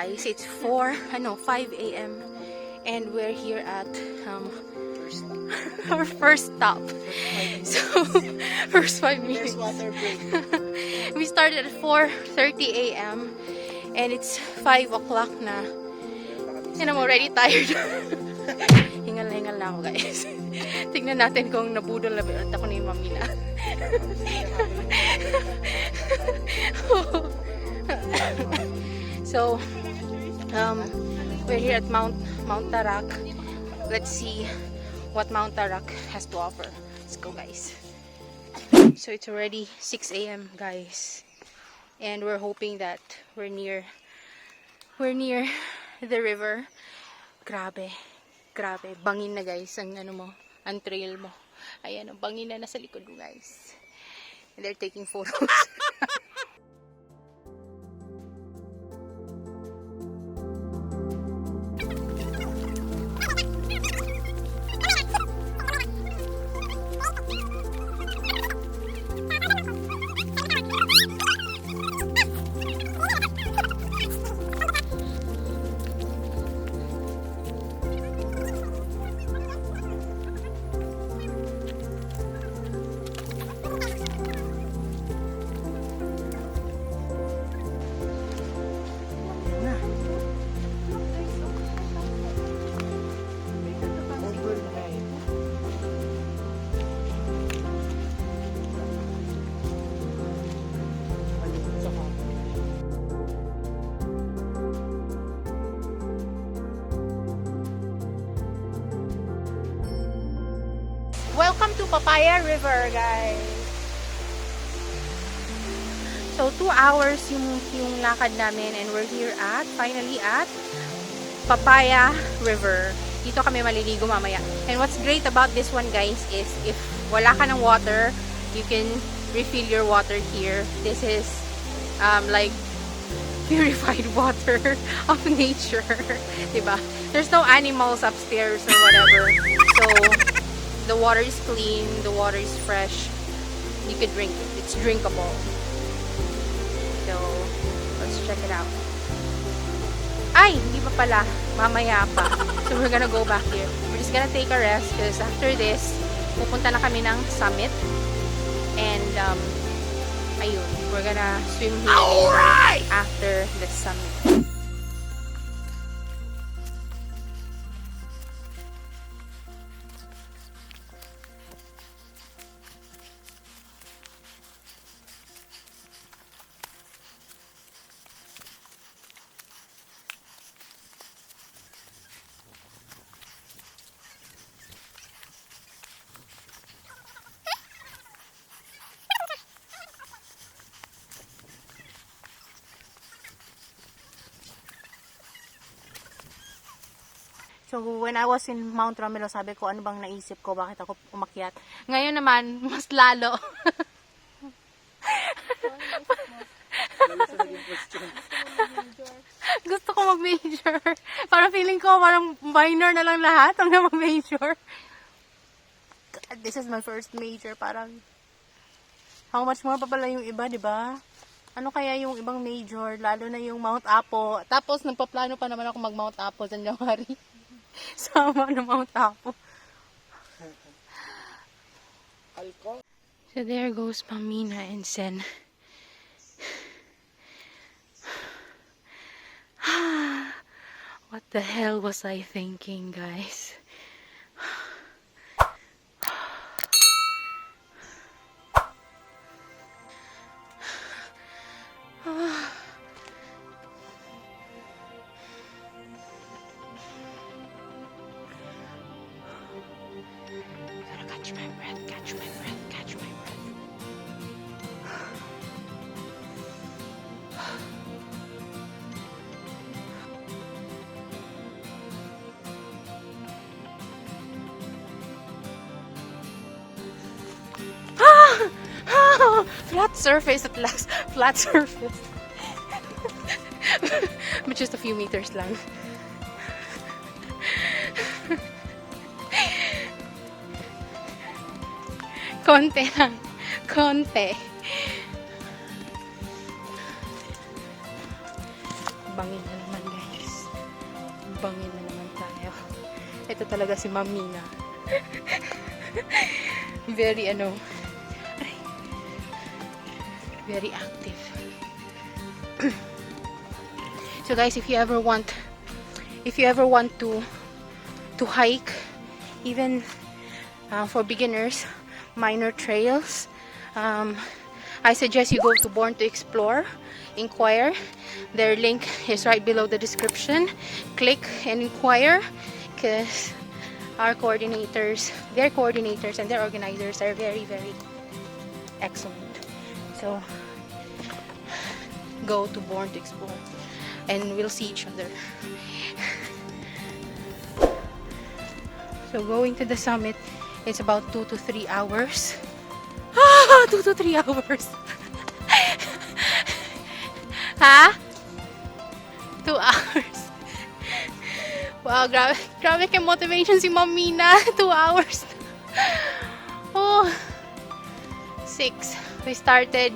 guys. It's 5 a.m. and we're here at our first stop. So, first 5 minutes. Water break. We started at 4:30 a.m. and it's 5 o'clock na. And I'm already tired. Hingal na ako, guys. Tignan natin kung nabudol na ba ako ni Mami na. So, we're here at Mount Tarak. Let's see what Mount Tarak has to offer. Let's go, guys. So it's already 6 a.m. guys, and we're hoping that we're near the river. Grabe, bangin na guys ang ang trail mo. Ayan, ang bangin na nasa likod mo, guys. And they're taking photos. Welcome to Papaya River, guys. So 2 hours yung lakad namin, and we're here finally at Papaya River. Dito kami maliligo mamaya. And what's great about this one, guys, is if wala ka ng water, you can refill your water here. This is like purified water of nature. Diba? There's no animals upstairs or whatever. So the water is clean, the water is fresh. You can drink it. It's drinkable. So, let's check it out. Ay, hindi pa pala. Mamaya pa. So, we're gonna go back here. We're just gonna take a rest because after this, pupunta na kami ng summit. And, ayun, we're gonna swim here after the summit. So, when I was in Mount Romelo, sabi ko, ano bang naisip ko? Bakit ako umakyat? Ngayon naman, mas lalo. Gusto ko mag-major. Parang feeling ko, parang minor na lang lahat hanggang mag-major. God, this is my first major. Parang, how much more pa pala yung iba, di ba? Ano kaya yung ibang major? Lalo na yung Mount Apo. Tapos, nagpaplano pa naman ako mag-Mount Apo sa January. Sama na Mount Apo. So there goes Pamina and Sen. What the hell was I thinking, guys? Catch my breath, catch my breath, catch my breath. Flat surface at last. Flat surface. But just a few meters lang. Konti lang. Konti. Bangin na naman, guys. Mukbangin na naman tayo. Ito talaga si Ma'am Mina. Very very active. So guys, if you ever want to hike, even for beginners, minor trails, I suggest you go to Born to Explore, inquire. Their link is right below the description. Click and inquire, because their coordinators and their organizers are very, very excellent. So go to Born to Explore and we'll see each other. So going to the summit, it's about 2 to 3 hours. 2 to 3 hours. Ha? 2 hours. Wow, grabe kay motivation si Ma'am Mina. 2 hours. Oh. 6. We started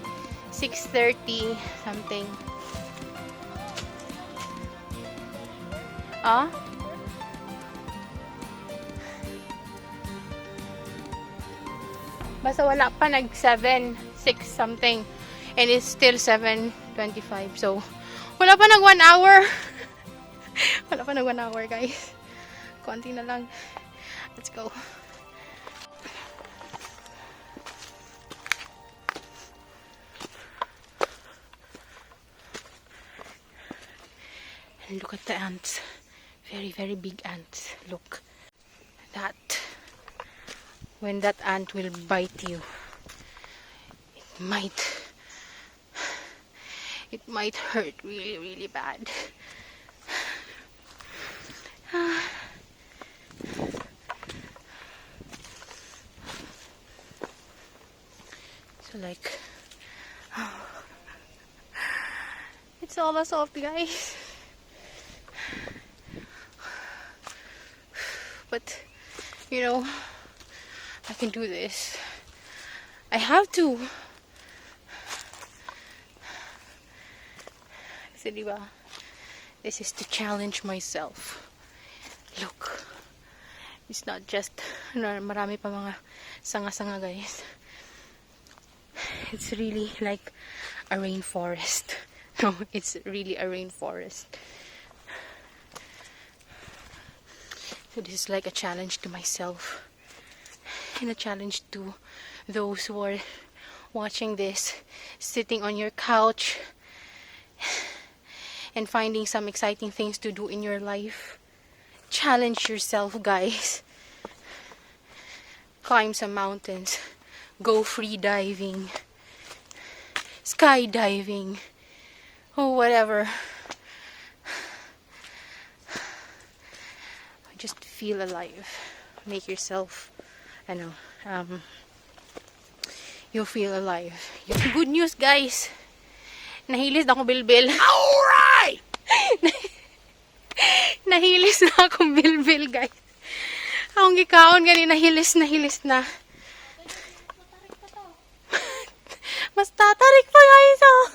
6:30 something. Basta wala pa nag 7, 6 something. And it's still 7:25. So, wala pa nag 1 hour. Wala pa nag 1 hour, guys. Konti na lang. Let's go. And look at the ants. Very, very big ants. Look. That. When that ant will bite you, it might hurt really, really bad. So like, it's all soft, guys. But you know, I can do this. I have to. Kasi diba, this is to challenge myself. Look, it's not just, marami pa mga sanga-sanga, guys. It's really like a rainforest. No, it's really a rainforest. So this is like a challenge to myself. And a challenge to those who are watching this, sitting on your couch and finding some exciting things to do in your life. Challenge yourself, guys. Climb some mountains. Go free diving. Skydiving. Or whatever. Just feel alive. Make yourself, you'll feel alive. Yung good news, guys. Nahilis na akong bilbil. Alright! Nahilis na akong bilbil, guys. Akong gikaon gani, nahilis na. Mas tatarik pa, guys, oh.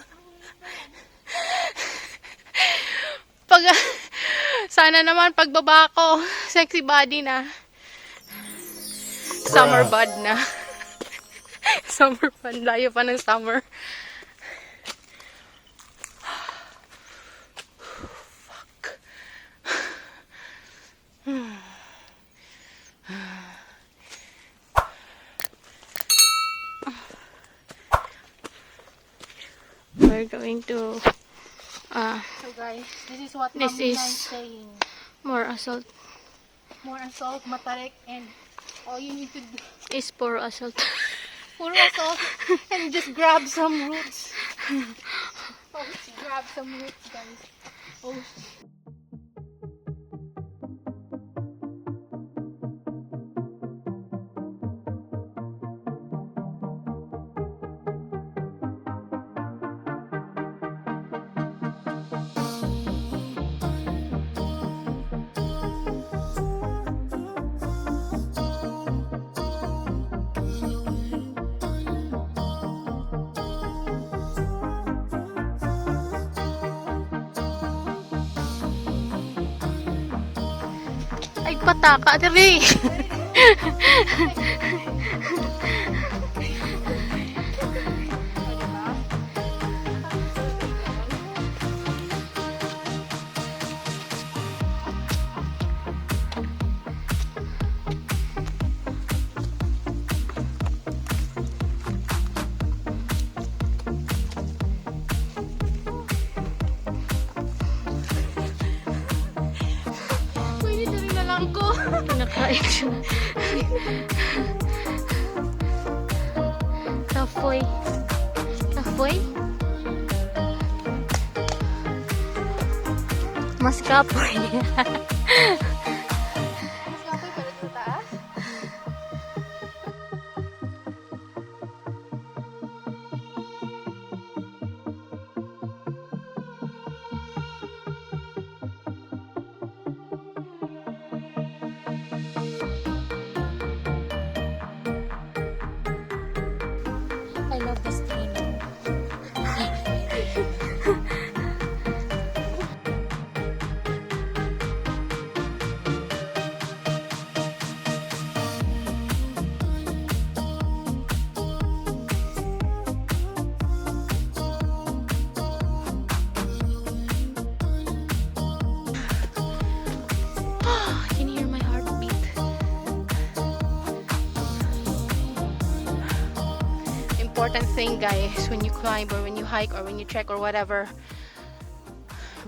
Sana naman pagbaba ko, sexy body na. Summer bod na. Summer bod. Layo pa ng summer. Fuck. We're going to so guys, this is what Mami is saying. More assault, matarik, and all you need to do is pour assault. Pour assault and just grab some roots. Oh, grab some roots, guys. Oh. Pataka, dali. Pwede na rin na lang ko. Pinakain siya. Kafoy. Kafoy? Mas kapoy. I love this game. I can hear my heartbeat. Important thing, guys, when you climb or when you hike or when you trek or whatever,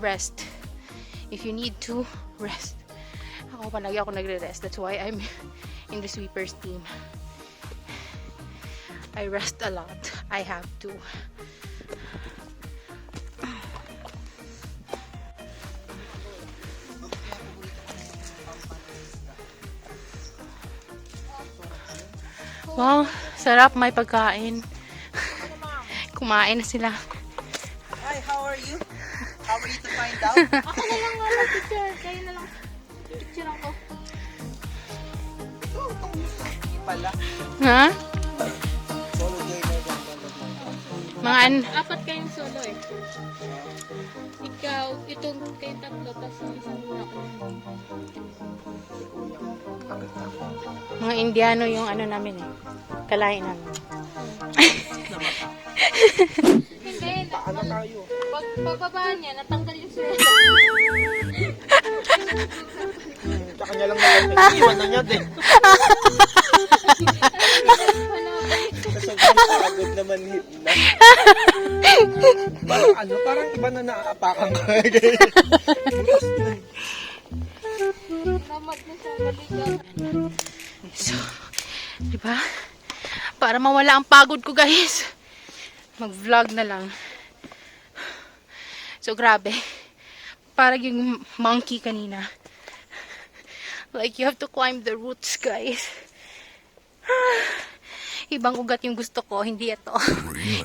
rest. If you need to, rest. Ako palagi ako nagre-rest. That's why I'm in the sweepers team. I rest a lot. I have to. Wow, sarap, may pagkain. Kumain na sila. Hi, how are you? How are you to find out? Ako na lang nga mag-picture. Kayo na lang. Picture ako. Pala. Ha? Solo gamer lang. Mga Apat kayong solo eh. Ikaw, itong kayong tatlo, tapos yung isang mga Indiano yung ano namin eh. Kalain namin. Hindi, Ano tayo? pag pababa niya, natanggal yung solo. Sa kanya lang naman. Iwan na niya din. Kasi pagod naman hit na. Parang ano, parang iba na naaapakan ko. Namag na siya, maligaw. So, di ba? Para mawala ang pagod ko, guys. Mag-vlog na lang. So, grabe. Parang yung monkey kanina. Like, you have to climb the roots, guys. Ibang ugat yung gusto ko, hindi ito.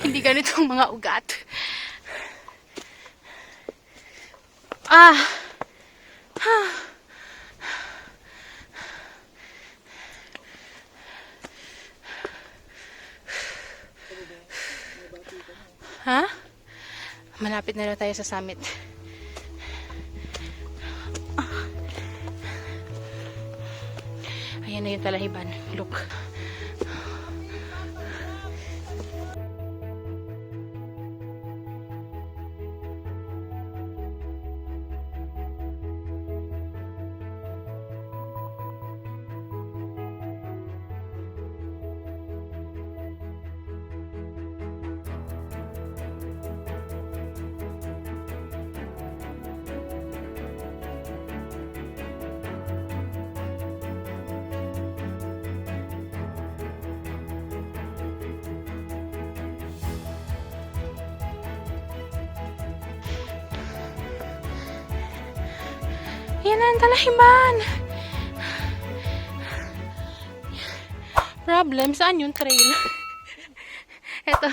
Hindi ganitong mga ugat. Ah! Ha? Malapit na daw tayo sa summit. Ayan na yung talahiban. Look. Yan ang talahiban. Problem, saan yung trail? Eto.